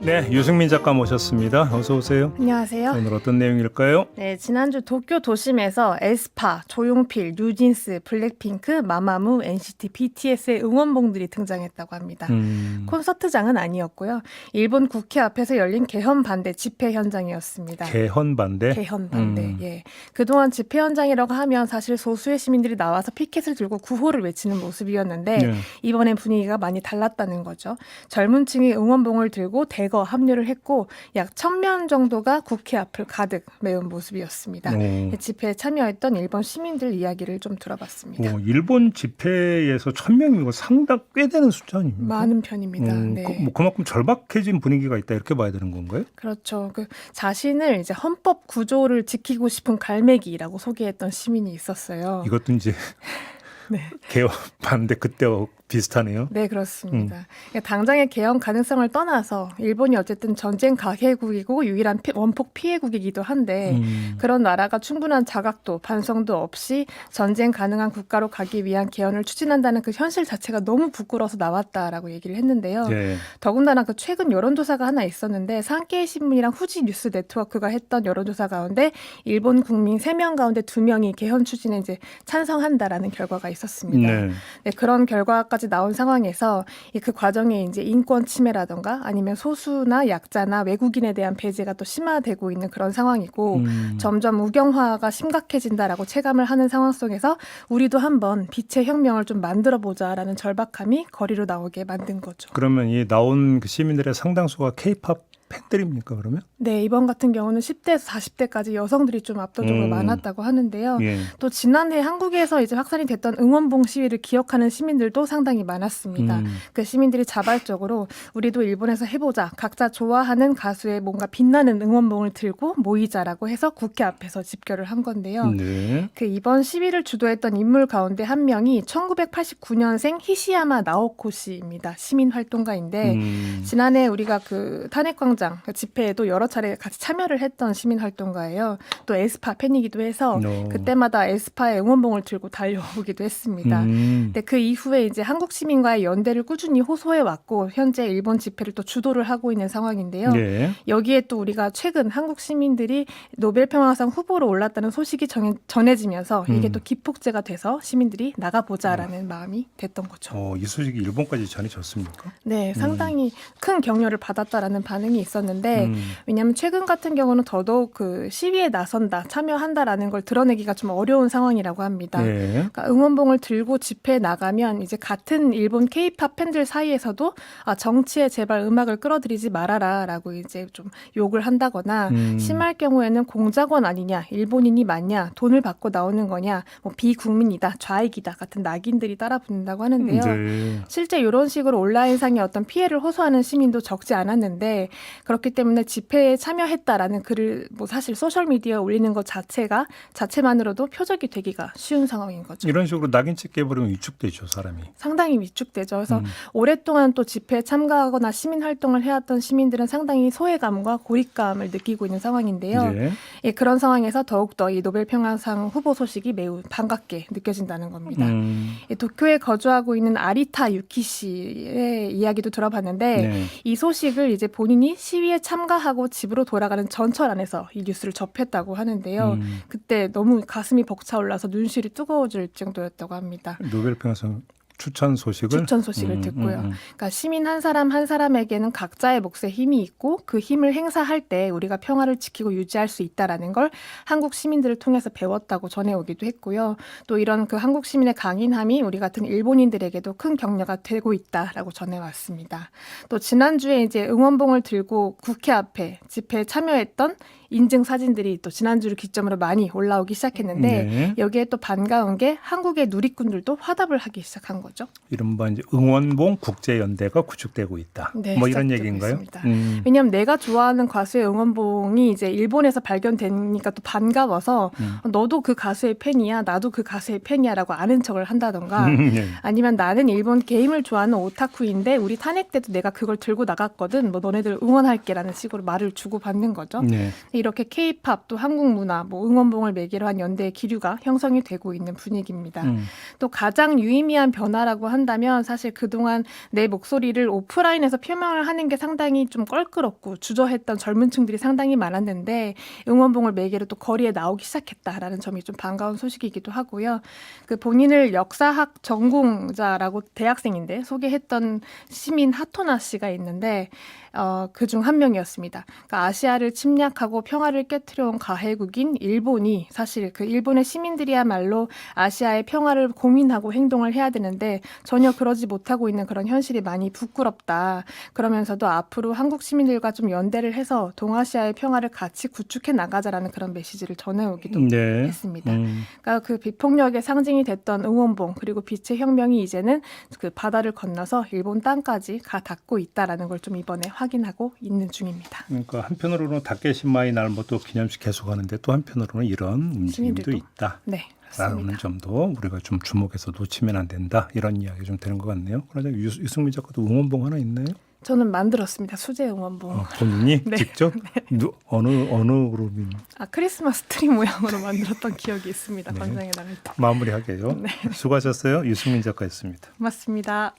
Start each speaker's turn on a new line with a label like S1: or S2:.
S1: 네, 유승민 작가 모셨습니다. 어서 오세요.
S2: 안녕하세요.
S1: 오늘 어떤 내용일까요?
S2: 네, 지난주 도쿄 도심에서 에스파, 조용필, 뉴진스, 블랙핑크, 마마무, NCT, BTS의 응원봉들이 등장했다고 합니다. 콘서트장은 아니었고요. 일본 국회 앞에서 열린 개헌 반대 집회 현장이었습니다.
S1: 개헌 반대?
S2: 개헌 반대. 예. 그동안 집회 현장이라고 하면 사실 소수의 시민들이 나와서 피켓을 들고 구호를 외치는 모습이었는데
S1: 네.
S2: 이번엔 분위기가 많이 달랐다는 거죠. 젊은 층이 응원봉을 들고 대거 합류를 했고 약 1000명 정도가 국회 앞을 가득 메운 모습이었습니다. 집회에 참여했던 일본 시민들 이야기를 좀 들어봤습니다.
S1: 일본 집회에서 1000명이고 상당 꽤 되는 숫자 아닙니까?
S2: 많은 편입니다. 네.
S1: 그만큼 절박해진 분위기가 있다 이렇게 봐야 되는 건가요?
S2: 그렇죠. 자신을 이제 헌법 구조를 지키고 싶은 갈매기라고 소개했던 시민이 있었어요.
S1: 이것도 이제
S2: 네.
S1: 개헌 반대 그때와 비슷하네요.
S2: 네, 그렇습니다. 그러니까 당장의 개헌 가능성을 떠나서 일본이 어쨌든 전쟁 가해국이고 유일한 원폭 피해국이기도 한데 그런 나라가 충분한 자각도 반성도 없이 전쟁 가능한 국가로 가기 위한 개헌을 추진한다는 그 현실 자체가 너무 부끄러워서 나왔다라고 얘기를 했는데요.
S1: 네.
S2: 더군다나 그 최근 여론조사가 하나 있었는데 산케이 신문이랑 후지 뉴스 네트워크가 했던 여론조사 가운데 일본 국민 3명 가운데 2명이 개헌 추진에 이제 찬성한다라는 결과가 있었습니다.
S1: 네.
S2: 네, 그런 결과까지 나온 상황에서 그 과정에 이제 인권 침해라던가 아니면 소수나 약자나 외국인에 대한 배제가 또 심화되고 있는 그런 상황이고 점점 우경화가 심각해진다라고 체감을 하는 상황 속에서 우리도 한번 빛의 혁명을 좀 만들어보자라는 절박함이 거리로 나오게 만든 거죠.
S1: 그러면 이 나온 그 시민들의 상당수가 K-팝 팬들입니까 그러면?
S2: 네, 이번 같은 경우는 10대에서 40대까지 여성들이 좀 압도적으로 많았다고 하는데요.
S1: 예.
S2: 또 지난해 한국에서 이제 확산이 됐던 응원봉 시위를 기억하는 시민들도 상당히 많았습니다. 그 시민들이 자발적으로 우리도 일본에서 해보자. 각자 좋아하는 가수의 뭔가 빛나는 응원봉을 들고 모이자라고 해서 국회 앞에서 집결을 한 건데요.
S1: 네.
S2: 그 이번 시위를 주도했던 인물 가운데 한 명이 1989년생 히시야마 나오코 씨입니다. 시민 활동가인데 지난해 우리가 그 탄핵광장 집회에도 여러 차례 같이 참여를 했던 시민 활동가예요. 또 에스파 팬이기도 해서 그때마다 에스파의 응원봉을 들고 달려오기도 했습니다. 근데 그 이후에 이제 한국 시민과의 연대를 꾸준히 호소해 왔고 현재 일본 집회를 또 주도를 하고 있는 상황인데요.
S1: 네.
S2: 여기에 또 우리가 최근 한국 시민들이 노벨 평화상 후보로 올랐다는 소식이 전해지면서 이게 또 기폭제가 돼서 시민들이 나가보자라는 마음이 됐던 거죠.
S1: 이 소식이 일본까지 전해졌습니까?
S2: 네, 상당히 큰 격려를 받았다라는 반응이 있었는데 왜냐하면 최근 같은 경우는 더더욱 그 시위에 나선다, 참여한다라는 걸 드러내기가 좀 어려운 상황이라고 합니다.
S1: 네.
S2: 그러니까 응원봉을 들고 집회에 나가면 이제 같은 일본 K-팝 팬들 사이에서도 정치에 제발 음악을 끌어들이지 말아라라고 이제 좀 욕을 한다거나 심할 경우에는 공작원 아니냐, 일본인이 맞냐, 돈을 받고 나오는 거냐, 뭐 비국민이다, 좌익이다 같은 낙인들이 따라붙는다고 하는데요.
S1: 네.
S2: 실제 이런 식으로 온라인상의 어떤 피해를 호소하는 시민도 적지 않았는데 그렇기 때문에 집회에 참여했다라는 글을 뭐 사실 소셜미디어에 올리는 것 자체만으로도 표적이 되기가 쉬운 상황인 거죠.
S1: 이런 식으로 낙인 찍게 해버리면 위축되죠 사람이.
S2: 상당히 위축되죠. 그래서 오랫동안 또 집회에 참가하거나 시민 활동을 해왔던 시민들은 상당히 소외감과 고립감을 느끼고 있는 상황인데요.
S1: 네.
S2: 예, 그런 상황에서 더욱더 이 노벨 평화상 후보 소식이 매우 반갑게 느껴진다는 겁니다. 도쿄에 거주하고 있는 아리타 유키 씨의 이야기도 들어봤는데
S1: 네.
S2: 이 소식을 이제 본인이 시위에 참가하고 집으로 돌아가는 전철 안에서 이 뉴스를 접했다고 하는데요. 그때 너무 가슴이 벅차올라서 눈시울이 뜨거워질 정도였다고 합니다.
S1: 노벨 평화상 추천 소식을
S2: 듣고요. 그러니까 시민 한 사람 한 사람에게는 각자의 몫에 힘이 있고 그 힘을 행사할 때 우리가 평화를 지키고 유지할 수 있다라는 걸 한국 시민들을 통해서 배웠다고 전해오기도 했고요. 또 이런 그 한국 시민의 강인함이 우리 같은 일본인들에게도 큰 격려가 되고 있다라고 전해왔습니다. 또 지난주에 이제 응원봉을 들고 국회 앞에 집회에 참여했던 인증 사진들이 또 지난주를 기점으로 많이 올라오기 시작했는데
S1: 네.
S2: 여기에 또 반가운 게 한국의 누리꾼들도 화답을 하기 시작한 거죠.
S1: 이른바 이제 응원봉 국제연대가 구축되고 있다.
S2: 네,
S1: 뭐 이런
S2: 시작되고
S1: 얘기인가요?
S2: 있습니다. 왜냐하면 내가 좋아하는 가수의 응원봉이 이제 일본에서 발견되니까 또 반가워서 너도 그 가수의 팬이야, 나도 그 가수의 팬이야라고 아는 척을 한다던가
S1: 네.
S2: 아니면 나는 일본 게임을 좋아하는 오타쿠인데 우리 탄핵 때도 내가 그걸 들고 나갔거든. 뭐 너네들 응원할게라는 식으로 말을 주고받는 거죠.
S1: 네.
S2: 이렇게 K-팝 또 한국 문화, 뭐 응원봉을 매개로 한 연대의 기류가 형성이 되고 있는 분위기입니다. 또 가장 유의미한 변화라고 한다면 사실 그동안 내 목소리를 오프라인에서 표명을 하는 게 상당히 좀 껄끄럽고 주저했던 젊은 층들이 상당히 많았는데 응원봉을 매개로 또 거리에 나오기 시작했다라는 점이 좀 반가운 소식이기도 하고요. 그 본인을 역사학 전공자라고 대학생인데 소개했던 시민 하토나 씨가 있는데 그중 한 명이었습니다. 그러니까 아시아를 침략하고 평화를 깨트려온 가해국인 일본이 사실 그 일본의 시민들이야말로 아시아의 평화를 고민하고 행동을 해야 되는데 전혀 그러지 못하고 있는 그런 현실이 많이 부끄럽다. 그러면서도 앞으로 한국 시민들과 좀 연대를 해서 동아시아의 평화를 같이 구축해 나가자라는 그런 메시지를 전해오기도
S1: 네.
S2: 했습니다. 그러니까 그 비폭력의 상징이 됐던 응원봉 그리고 빛의 혁명이 이제는 그 바다를 건너서 일본 땅까지 가 닿고 있다라는 걸 좀 이번에 확인하고 있는 중입니다.
S1: 그러니까 한편으로는 다케시마의 날도 기념식 계속하는데 또 한편으로는 이런 움직임도
S2: 시민들도.
S1: 있다.
S2: 네,
S1: 라는
S2: 맞습니다.
S1: 점도 우리가 좀 주목해서 놓치면 안 된다. 이런 이야기 좀 되는 것 같네요. 그러자 유승민 작가도 응원봉 하나 있나요?
S2: 저는 만들었습니다. 수제 응원봉.
S1: 본인이
S2: 네.
S1: 직접 어느 그룹인
S2: 크리스마스 트리 모양으로 만들었던 기억이 있습니다.
S1: 네.
S2: 광장에 나갈 때.
S1: 마무리하게요.
S2: 네.
S1: 수고하셨어요. 유승민 작가였습니다.
S2: 고맙습니다.